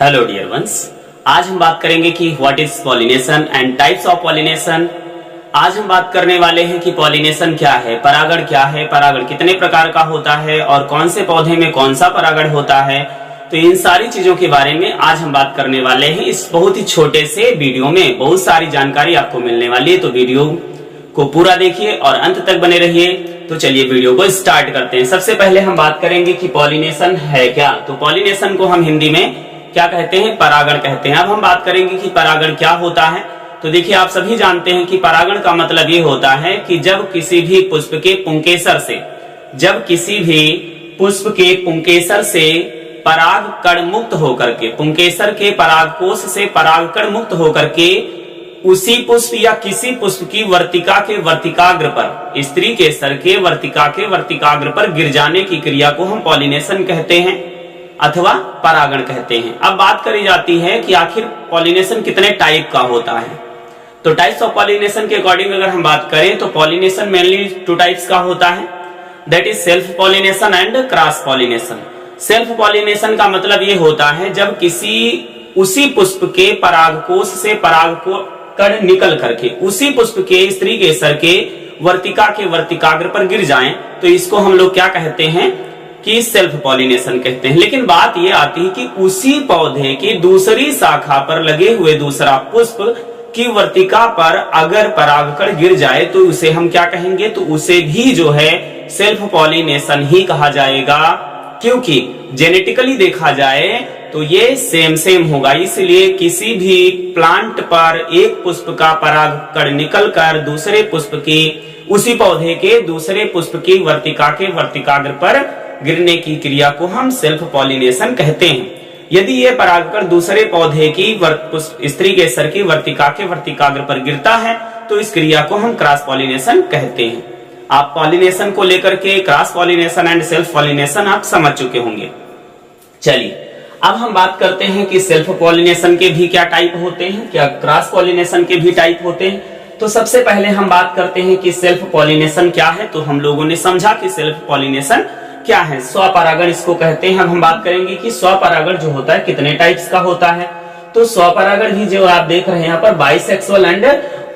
Hello dear ones, आज हम बात करेंगे कि what is pollination and types of pollination. आज हम बात करने वाले हैं कि पॉलिनेशन क्या है, परागण क्या है, परागण कितने प्रकार का होता है और कौन से पौधे में कौन सा परागण होता है। तो इन सारी चीजों के बारे में आज हम बात करने वाले हैं। इस बहुत ही छोटे से वीडियो में बहुत सारी जानकारी आपको मिलने वाली है, तो वीडियो को पूरा देखिए और अंत तक बने रहिए। तो चलिए वीडियो को स्टार्ट करते हैं। सबसे पहले हम बात करेंगे कि पॉलिनेशन है क्या। तो पॉलिनेशन को हम हिंदी में क्या कहते हैं, परागण कहते हैं। अब हम बात करेंगे कि परागण क्या होता है। तो देखिए, आप सभी जानते हैं कि परागण का मतलब ये होता है कि जब किसी भी पुष्प के पुंकेसर से पराग कण मुक्त होकर के, पुंकेसर के परागकोश से पराग कण मुक्त होकर के उसी पुष्प या किसी पुष्प की वर्तिका के वर्तिकाग्र पर, स्त्री के सर के वर्तिका के वर्तिकाग्र पर गिर जाने की क्रिया को हम पॉलिनेशन कहते हैं अथवा परागण कहते हैं। अब बात करी जाती है कि आखिर पॉलिनेशन कितने टाइप का होता है। तो टाइप्स ऑफ पॉलिनेशन के अकॉर्डिंग अगर हम बात करें तो पॉलिनेशन मेनली 2 टाइप्स का होता है, that is self pollination and cross pollination. Self pollination का मतलब ये होता है जब उसी पुष्प के परागकोश से पराग को कण निकल करके उसी पुष्प के स्त्री के सर के वर्तिका के वर्तिकाग्र पर गिर जाएं, तो इसको हम लोग क्या कहते हैं कि सेल्फ पॉलिनेशन कहते हैं। लेकिन बात यह आती है कि उसी पौधे की दूसरी शाखा पर लगे हुए दूसरा पुष्प की वर्तिका पर अगर परागकण गिर जाए तो उसे हम क्या कहेंगे, तो उसे भी जो है सेल्फ पॉलिनेशन ही कहा जाएगा, क्योंकि जेनेटिकली देखा जाए तो ये सेम होगा। इसलिए किसी भी प्लांट पर एक पुष्प का परागकण निकलकर दूसरे पुष्प की, उसी पौधे के दूसरे पुष्प की वर्तिका के वर्तिकाग्र पर गिरने की क्रिया को हम सेल्फ पॉलिनेशन कहते हैं। यदि ये परागकण दूसरे पौधे की स्त्री के सर की वर्तिका के वर्तिकाग्र पर गिरता है तो इस क्रिया को हम क्रॉस पॉलिनेशन कहते हैं। आप पॉलिनेशन को लेकर के cross pollination and self pollination आप समझ चुके होंगे। चलिए अब हम बात करते हैं कि सेल्फ पॉलिनेशन के भी क्या टाइप होते हैं, क्या क्रॉस पॉलिनेशन के भी टाइप होते हैं। तो सबसे पहले हम बात करते हैं कि सेल्फ पॉलिनेशन क्या है। तो हम लोगों ने समझा कि सेल्फ पॉलिनेशन क्या है, स्वपरागण इसको कहते हैं। हम बात करेंगे कि स्वपरागण जो होता है कितने टाइप्स का होता है। तो स्वपरागण भी जो आप देख रहे हैं यहाँ पर बाइसेक्सुअल एंड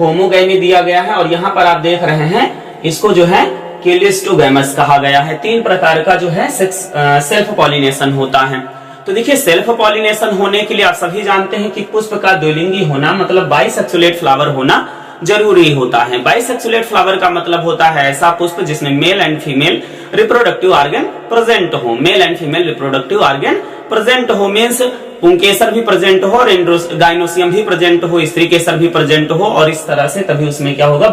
होमोगैमी दिया गया है, और यहाँ पर आप देख रहे हैं इसको जो है क्लिस्टोगैमस कहा गया है। 3 प्रकार का जो है सेल्फ पॉलिनेशन होता है। तो देखिए, सेल्फ पॉलिनेशन होने के लिए आप सभी जानते हैं कि पुष्प का द्विलिंगी होना मतलब बाइसेक्सुलेट फ्लावर होना जरूरी होता है। बाइसेक्सुलेट फ्लावर का मतलब होता है ऐसा पुष्प जिसमें male and female reproductive organ present हो। Male and female reproductive organ present हो मीन्स पुंकेसर भी प्रेजेंट हो और गाइनोसियम भी प्रेजेंट हो, स्त्री केसर भी प्रेजेंट हो, और इस तरह से तभी उसमें क्या होगा,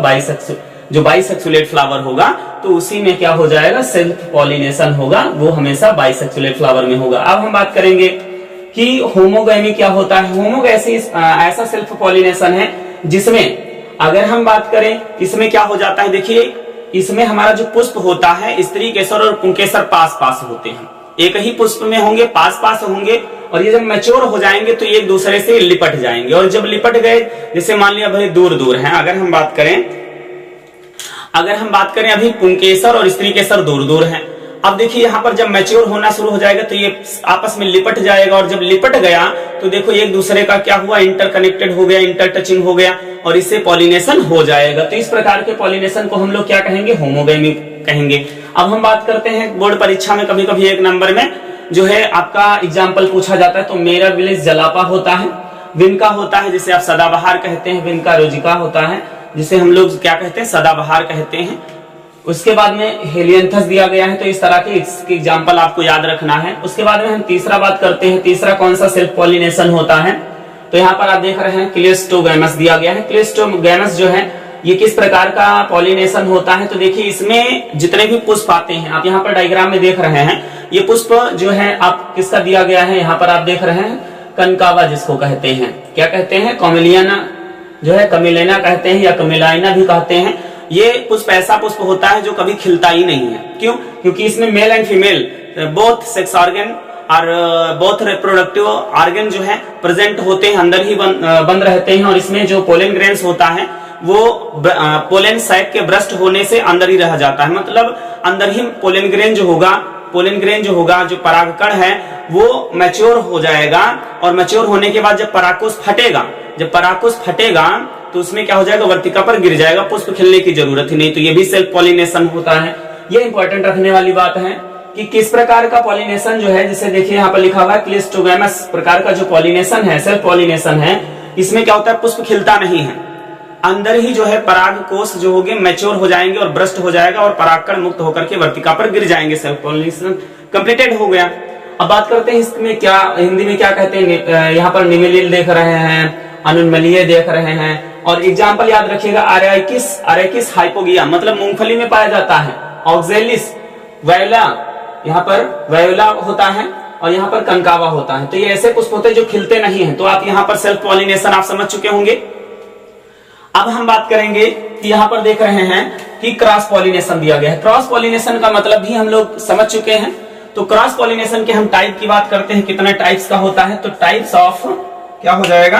बाइसेक्सुलेट फ्लावर होगा तो उसी में क्या हो जाएगा, सेल्फ पॉलिनेशन होगा, वो हमेशा बाइसेक्सुलेट फ्लावर में होगा। अब हम बात करेंगे कि होमोगैमी क्या होता है। होमोगैमी ऐसा सेल्फ पॉलिनेशन है जिसमें अगर हम बात करें इसमें क्या हो जाता है, देखिए इसमें हमारा जो पुष्प होता है स्त्री केसर और पुंकेसर पास होते हैं, एक ही पुष्प में होंगे, पास होंगे, और ये जब मैच्योर हो जाएंगे तो एक दूसरे से लिपट जाएंगे। और जब लिपट गए, जैसे मान लिया भाई दूर हैं, अगर हम बात करें अभी पुंकेसर और स्त्री केसर दूर हैं। अब देखिए यहाँ पर जब मैच्योर होना शुरू हो जाएगा तो ये आपस में लिपट जाएगा, और जब लिपट गया तो देखो एक दूसरे का क्या हुआ, इंटरकनेक्टेड हो गया, इंटर टचिंग हो गया, और इससे पॉलिनेशन हो जाएगा। तो इस प्रकार के पॉलिनेशन को हम लोग क्या कहेंगे, होमोगैमी कहेंगे। अब हम बात करते हैं बोर्ड परीक्षा में कभी 1 नंबर में जो है आपका एग्जाम्पल पूछा जाता है। तो मेरा विलेज जलापा होता है, विनका होता है जिसे आप सदाबहार कहते हैं, विनका रोजिका होता है जिसे हम लोग क्या कहते हैं, सदाबहार कहते हैं। उसके बाद में हेलियंथस दिया गया है, तो इस तरह के इसके एग्जाम्पल आपको याद रखना है। उसके बाद में हम तीसरा बात करते हैं, तीसरा कौन सा सेल्फ पॉलिनेशन होता है। तो यहाँ पर आप देख रहे हैं क्लिस्टोगैमस दिया गया है। क्लिस्टोगैमस जो है ये किस प्रकार का पॉलिनेशन होता है। तो देखिए इसमें जितने भी पुष्प आते हैं, आप यहाँ पर डायग्राम में देख रहे हैं, ये पुष्प जो है आप किसका दिया गया है, यहाँ पर आप देख रहे हैं कनकावा जिसको कहते हैं, क्या कहते हैं, कॉमिलियाना जो है, कमिलेना कहते हैं या कमिलाइना भी कहते हैं। ये पुष्प ऐसा पुष्प होता है जो कभी खिलता ही नहीं है। क्यों? क्योंकि इसमें mail and female both sex organ और बोथ रिप्रोडक्टिव ऑर्गन जो है प्रेजेंट होते हैं, अंदर ही बंद रहते हैं, और इसमें जो पोलन ग्रेन्स होता है वो पोलन सैक के ब्रस्ट होने से अंदर ही रह जाता है, मतलब अंदर ही पोलन ग्रेन जो होगा पोलन ग्रेन जो होगा, जो परागकण है वो मैच्योर हो जाएगा, और मैच्योर होने के बाद जब परागकोश फटेगा, जब परागकोश फटेगा तो उसमें क्या हो जाएगा, वर्तिका पर गिर जाएगा, पुष्प खिलने की जरूरत ही नहीं। तो ये भी सेल्फ पॉलिनेशन होता है। ये इंपॉर्टेंट रखने वाली बात है कि किस प्रकार का पॉलिनेशन जो है, जिसे देखिए यहाँ पर लिखा हुआ है क्लिस्टोगैमस प्रकार का जो पॉलिनेशन है, सेल्फ पॉलिनेशन है, इसमें क्या होता है, पुष्प खिलता नहीं है, अंदर ही जो है परागकोश जो होंगे मैच्योर हो जाएंगे और ब्रस्ट हो जाएगा और परागकण मुक्त होकर के वर्तिका पर गिर जाएंगे। सेल्फ पॉलिनेशन कंप्लीटेड हो गया। अब बात करते हैं इसमें क्या हिंदी में क्या कहते हैं। यहाँ पर निमेलिल देख रहे हैं, अनुन्मलीय देख रहे हैं, और एग्जाम्पल याद रखिएगा, अरेकिस हाइपोगिया मतलब मूंगफली में पाया जाता है, ऑक्जेलिस वायोला, यहाँ पर वायोला होता है और यहाँ पर कंकावा होता है। तो ये ऐसे पुष्प होते हैं जो खिलते नहीं है। तो आप यहाँ पर सेल्फ पॉलिनेशन आप समझ चुके होंगे। अब हम बात करेंगे कि यहाँ पर देख रहे हैं कि क्रॉस पॉलिनेशन दिया गया है। क्रॉस पॉलिनेशन का मतलब भी हम लोग समझ चुके हैं। तो क्रॉस पॉलिनेशन के हम टाइप की बात करते हैं, कितने टाइप्स का होता है। तो टाइप्स ऑफ क्या हो जाएगा,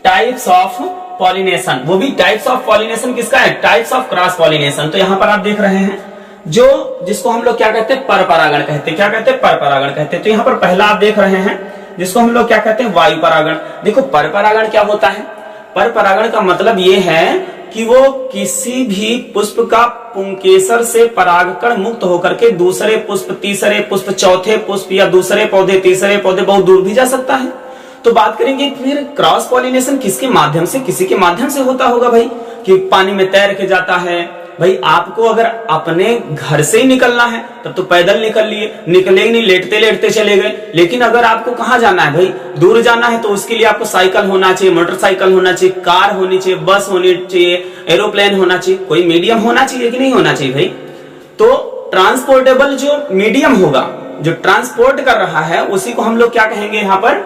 टाइप्स ऑफ पॉलिनेशन, वो भी टाइप्स ऑफ पॉलिनेशन किसका है, टाइप्स ऑफ क्रॉस पॉलिनेशन। तो यहाँ पर आप देख रहे हैं जो जिसको हम लोग क्या कहते हैं, पर परागण कहते हैं। क्या कहते हैं, पर परागण कहते हैं। तो यहाँ पर पहला आप देख रहे हैं जिसको हम लोग क्या कहते हैं, वायु परागण। देखो पर परागण क्या होता है, पर परागण का मतलब ये है कि वो किसी भी पुष्प का पुंकेसर से परागकण मुक्त होकर के दूसरे पुष्प, तीसरे पुष्प, चौथे पुष्प या दूसरे पौधे, तीसरे पौधे बहुत दूर भी जा सकता है। तो बात करेंगे फिर क्रॉस पॉलिनेशन किसके माध्यम से, किसी के माध्यम से होता होगा भाई, कि पानी में तैर के जाता है। भाई आपको अगर अपने घर से ही निकलना है तब तो पैदल निकल लिए, निकले नहीं, लेटते लेटते चले गए। लेकिन अगर आपको कहाँ जाना है भाई, दूर जाना है, तो उसके लिए आपको साइकिल होना चाहिए, मोटरसाइकिल होना चाहिए, कार होनी चाहिए, बस होनी चाहिए, एरोप्लेन होना चाहिए, कोई मीडियम होना चाहिए कि नहीं होना चाहिए भाई। तो ट्रांसपोर्टेबल जो मीडियम होगा, जो ट्रांसपोर्ट कर रहा है, उसी को हम लोग क्या कहेंगे यहाँ पर,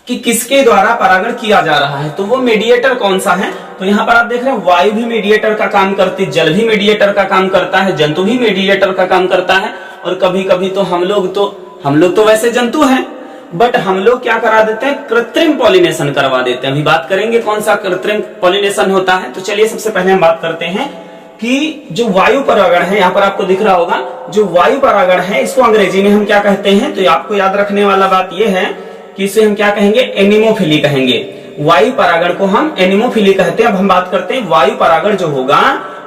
कि किसके द्वारा परागण किया जा रहा है। तो वो मीडिएटर कौन सा है। तो यहाँ पर आप देख रहे हैं वायु भी मीडिएटर का काम करती, जल भी मीडिएटर का काम करता है, जंतु भी मीडिएटर का काम करता है। और कभी कभी तो हम लोग तो वैसे जंतु हैं, बट हम लोग क्या करा देते हैं, कृत्रिम पॉलिनेशन करवा देते हैं। अभी बात करेंगे कौन सा कृत्रिम पॉलिनेशन होता है। तो चलिए सबसे पहले हम बात करते हैं कि जो वायु परागण है, यहाँ पर आपको दिख रहा होगा, जो वायु परागण है इसको अंग्रेजी में हम क्या कहते हैं। तो आपको याद रखने वाला बात यह है कि इसे हम क्या कहेंगे, एनिमोफिली कहेंगे। वायु परागण को हम एनिमोफिली कहते हैं। अब हम बात करते हैं वायु परागण जो होगा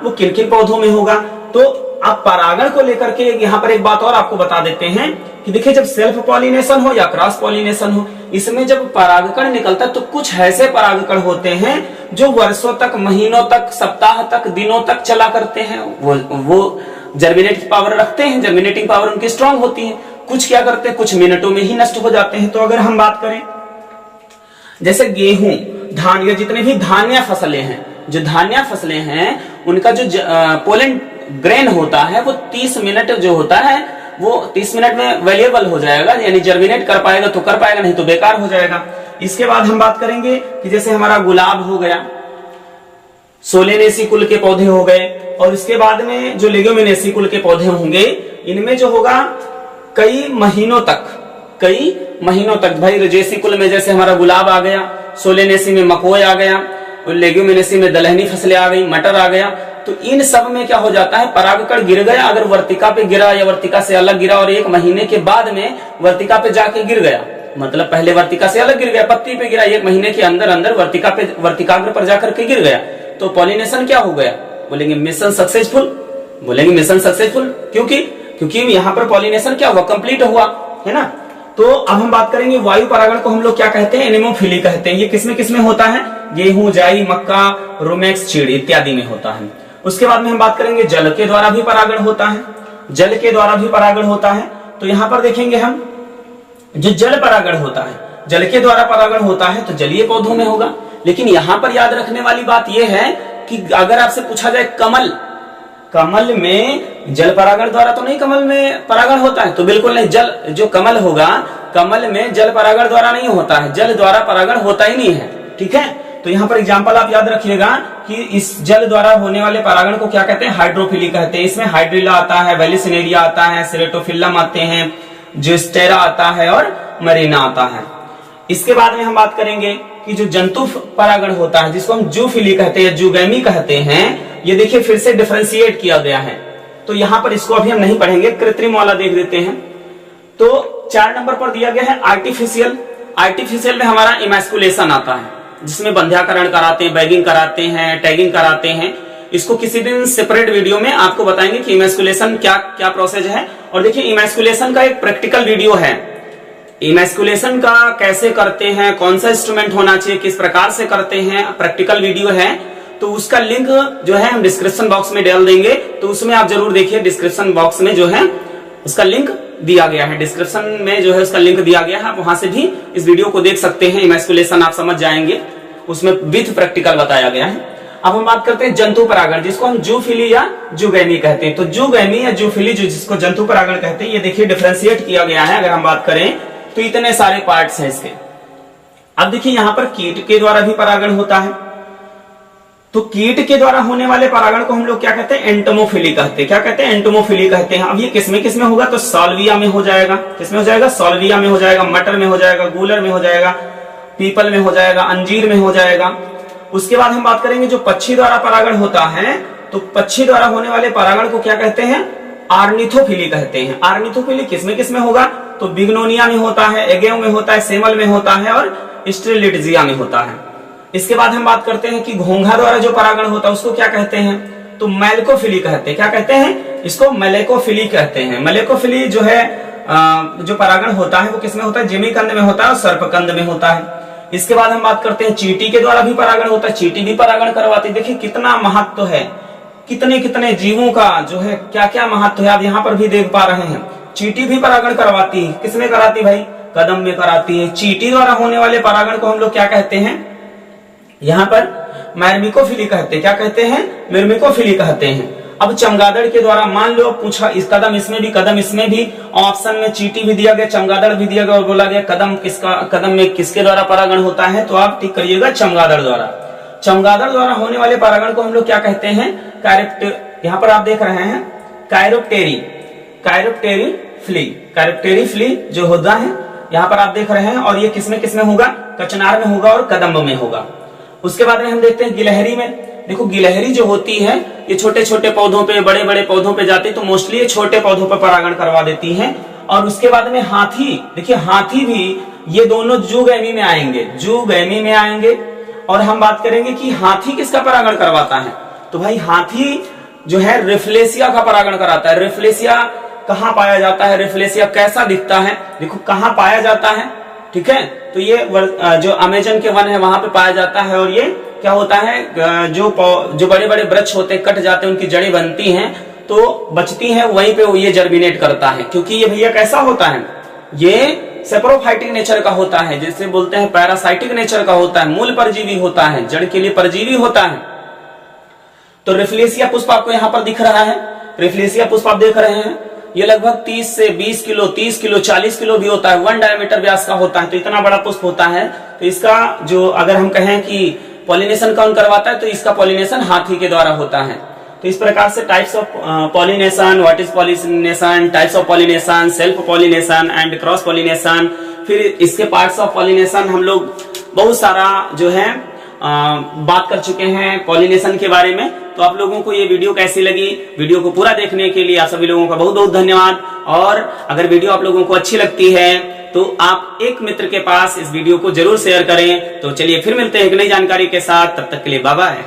वो किन किन पौधों में होगा। तो आप परागण को लेकर के यहाँ पर एक बात और आपको बता देते हैं कि देखिए, जब सेल्फ पॉलिनेशन हो या क्रॉस पॉलिनेशन हो, इसमें जब परागकण निकलता है तो कुछ ऐसे परागकण होते हैं जो वर्षों तक, महीनों तक, सप्ताह तक, दिनों तक चला करते हैं। वो जर्मिनेटिंग पावर रखते हैं, जर्मिनेटिंग पावर उनकी स्ट्रांग होती है। कुछ क्या करते हैं, कुछ मिनटों में ही नष्ट हो जाते हैं। तो अगर हम बात करें जैसे गेहूं, धान, या जितने भी धान्य फसलें हैं, जो धान्य फसलें हैं, उनका जो पोलन ग्रेन होता है वो 30 मिनट जो होता है वो 30 मिनट में वेल्युएबल हो जाएगा, यानी जर्मिनेट कर पाएगा तो कर पाएगा, नहीं तो बेकार हो जाएगा। इसके बाद हम बात करेंगे कि जैसे हमारा गुलाब हो गया, सोलेनेसी कुल के पौधे हो गए, और इसके बाद में जो लेग्यूमिनेसी कुल के पौधे होंगे, इनमें जो होगा कई महीनों तक भाई, रजेसी कुल में जैसे हमारा गुलाब आ गया, सोलेनेसी में मकोय आ गया, और लेग्यूमिनेसी में दलहनी फसलें आ गई, मटर आ गया। तो इन सब में क्या हो जाता है, परागकण गिर गया, अगर वर्तिका पे गिरा या वर्तिका से अलग गिरा और 1 महीने के बाद में वर्तिका पे जाके गिर गया, मतलब पहले वर्तिका से अलग गिर गया, पत्ती पे गिरा, 1 महीने के अंदर अंदर वर्तिकाग्र पर जाकर के गिर गया, तो पॉलिनेशन क्या हो गया, बोलेंगे मिशन सक्सेसफुल, क्योंकि यहाँ पर पॉलिनेशन क्या हुआ, कंप्लीट हुआ, है ना। तो अब हम बात करेंगे वायु परागण को हम लोग क्या कहते हैं, एनिमोफिली कहते हैं। ये किसमें किसमें होता है, गेहूं, जाई, मक्का, रोमेक्स, चीड़ इत्यादि में होता है। उसके बाद में हम बात करेंगे जल के द्वारा भी परागण होता है, जल के द्वारा भी परागण होता है। तो यहाँ पर देखेंगे हम, जो जल परागण होता है, जल के द्वारा परागण होता है तो जलीय पौधों में होगा। लेकिन यहाँ पर याद रखने वाली बात यह है कि अगर आपसे पूछा जाए कमल में जल परागण द्वारा तो नहीं कमल में परागण होता है, तो बिल्कुल नहीं। जल जो कमल होगा, कमल में जल परागण द्वारा नहीं होता है, जल द्वारा परागण होता ही नहीं है, ठीक है। तो यहाँ पर एग्जांपल आप याद रखिएगा कि इस जल द्वारा होने वाले परागण को क्या कहते हैं, हाइड्रोफिली कहते हैं। इसमें हाइड्रिला आता है, वेलिसिनेरिया आता है, सेरेटोफिल्लम आते हैं, जिस्टेरा आता है और मरीना आता है। इसके बाद में हम बात करेंगे कि जो जंतु परागण होता है, जिसको हम जूफिली कहते हैं, जुगैमी कहते हैं, ये देखिए फिर से डिफरेंशिएट किया गया है। तो यहाँ पर इसको अभी हम नहीं पढ़ेंगे, कृत्रिम वाला देख देते हैं। तो 4 नंबर पर दिया गया है आर्टिफिशियल। आर्टिफिशियल में हमारा इमैस्कुलेशन आता है, जिसमें बंध्याकरण कराते हैं, बैगिंग कराते हैं, टैगिंग कराते हैं। इसको किसी दिन सेपरेट वीडियो में आपको बताएंगे कि इमैस्कुलेशन क्या क्या प्रोसेस है। और देखिए इमैस्कुलेशन का एक प्रैक्टिकल वीडियो है, इमैस्कुलेशन का कैसे करते हैं, कौन सा इंस्ट्रूमेंट होना चाहिए, किस प्रकार से करते हैं, प्रैक्टिकल वीडियो है। तो उसका लिंक जो है हम डिस्क्रिप्शन बॉक्स में डाल देंगे, तो उसमें आप जरूर देखिए। डिस्क्रिप्शन बॉक्स में जो है उसका लिंक दिया गया है, डिस्क्रिप्शन में जो है उसका लिंक दिया गया है, आप वहां से भी इस वीडियो को देख सकते हैं। इमैस्कुलेशन आप समझ जाएंगे, उसमें विथ प्रैक्टिकल बताया गया है। अब हम बात करते हैं जंतु परागण, जिसको हम जूफिली या जुगैमी कहते हैं। तो जुगैमी या जूफिली जिसको जंतु परागण कहते हैं, ये देखिए डिफरेंशिएट किया गया है। अगर हम बात करें तो इतने सारे पार्ट्स हैं इसके। अब देखिए यहाँ पर कीट के द्वारा भी परागण होता है। तो कीट के द्वारा होने वाले परागण को हम लोग क्या कहते हैं, एंटोमोफिली कहते हैं। क्या कहते हैं, एंटोमोफिली कहते हैं। अब ये किसमें किसमें होगा, तो साल्विया में हो जाएगा। किसमें हो जाएगा, साल्विया में हो जाएगा, मटर में हो जाएगा, गूलर में हो जाएगा, पीपल में हो जाएगा, अंजीर में हो जाएगा। उसके बाद हम बात करेंगे जो पक्षी द्वारा परागण होता है, तो पक्षी द्वारा होने वाले परागण को क्या कहते हैं, आर्निथोफिली कहते हैं। आर्निथोफिली किसमें किसमें होगा, तो बिग्नोनिया में होता है, एगेव में होता है, सेमल में होता है और स्ट्रेलिटजिया में होता है। इसके बाद हम बात करते हैं कि घोंघा द्वारा जो परागण होता है उसको क्या कहते हैं, तो मैल्कोफिली कहते हैं। क्या कहते हैं, इसको मैलेकोफिली कहते हैं। मैलेकोफिली जो है जो परागण होता है वो किसमें होता है, जिमीकंद में होता है और सर्पकंद में होता है। इसके बाद हम बात करते हैं चींटी के द्वारा भी परागण होता है, चींटी भी परागण करवाती है। देखिए कितना महत्व है, कितने कितने जीवों का जो है क्या क्या महत्व है, आप यहाँ पर भी देख पा रहे हैं। चींटी भी परागण करवाती है, किसमें कराती भाई, कदम में कराती है। चींटी द्वारा होने वाले परागण को हम लोग क्या कहते हैं, यहाँ पर मैर्मिकोफिली कहते हैं। क्या कहते हैं, मैर्मिकोफिली कहते हैं। अब चमगादड़ के द्वारा, मान लो पूछा इस कदम इसमें भी, कदम इसमें भी, ऑप्शन में चींटी भी दिया गया, चमगादड़ भी दिया गया और बोला गया कदम किसका, कदम में किसके द्वारा परागण होता है, तो आप टिक करिएगा चमगादड़ द्वारा। चमगादड़ द्वारा होने वाले परागण को हम लोग क्या कहते हैं, यहाँ पर आप देख रहे हैं कायरोप्टेरी, कायरोप्टेरी फ्ली, कायरोप्टेरी फ्ली जो होता है यहाँ पर आप देख रहे हैं। और ये किसमें किसमें होगा, कचनार में होगा और कदम्ब में होगा। उसके बाद में हम देखते हैं गिलहरी में। देखो गिलहरी जो होती है ये छोटे छोटे पौधों पे, बड़े बड़े पौधों पे जाती है, तो मोस्टली ये छोटे पौधों पर परागण करवा देती है। और उसके बाद में हाथी, देखिए हाथी भी, ये दोनों जुगैमी में आएंगे, जुगैमी में आएंगे। और हम बात करेंगे कि हाथी किसका परागण करवाता है, तो भाई हाथी जो है रिफ्लेसिया का परागण कराता है। रिफ्लेसिया कहाँ पाया जाता है, रिफ्लेसिया कैसा दिखता है, देखो कहाँ पाया जाता है, ठीक है। तो ये जो अमेजन के वन है वहां पे पाया जाता है। और ये क्या होता है, जो बड़े बड़े वृक्ष होते हैं कट जाते हैं, उनकी जड़ें बनती हैं तो बचती हैं, वहीं पे ये जर्मिनेट करता है। क्योंकि ये भैया कैसा होता है, ये सेप्रोफाइटिक नेचर का होता है, जिसे बोलते हैं पैरासाइटिक नेचर का होता है, मूल परजीवी होता है, जड़ के लिए परजीवी होता है। तो रिफ्लेसिया पुष्प आपको यहाँ पर दिख रहा है, रिफ्लेसिया पुष्प आप देख रहे हैं, ये लगभग 30 से 20 किलो, 30 किलो, 40 किलो भी होता है, 1 डायमीटर व्यास का होता है। तो इतना बड़ा पुष्प होता है। तो इसका जो अगर हम कहें कि पॉलिनेशन कौन करवाता है, तो इसका पॉलिनेशन हाथी के द्वारा होता है। तो इस प्रकार से types of pollination, what is pollination, types of pollination, self pollination and cross pollination, फिर इसके पार्ट्स ऑफ पॉलिनेशन हम लोग बहुत सारा जो है बात कर चुके हैं पॉलिनेशन के बारे में। तो आप लोगों को ये वीडियो कैसी लगी, वीडियो को पूरा देखने के लिए आप सभी लोगों का बहुत बहुत धन्यवाद। और अगर वीडियो आप लोगों को अच्छी लगती है तो आप एक मित्र के पास इस वीडियो को जरूर शेयर करें। तो चलिए फिर मिलते हैं एक नई जानकारी के साथ, तब तक के लिए बाय बाय।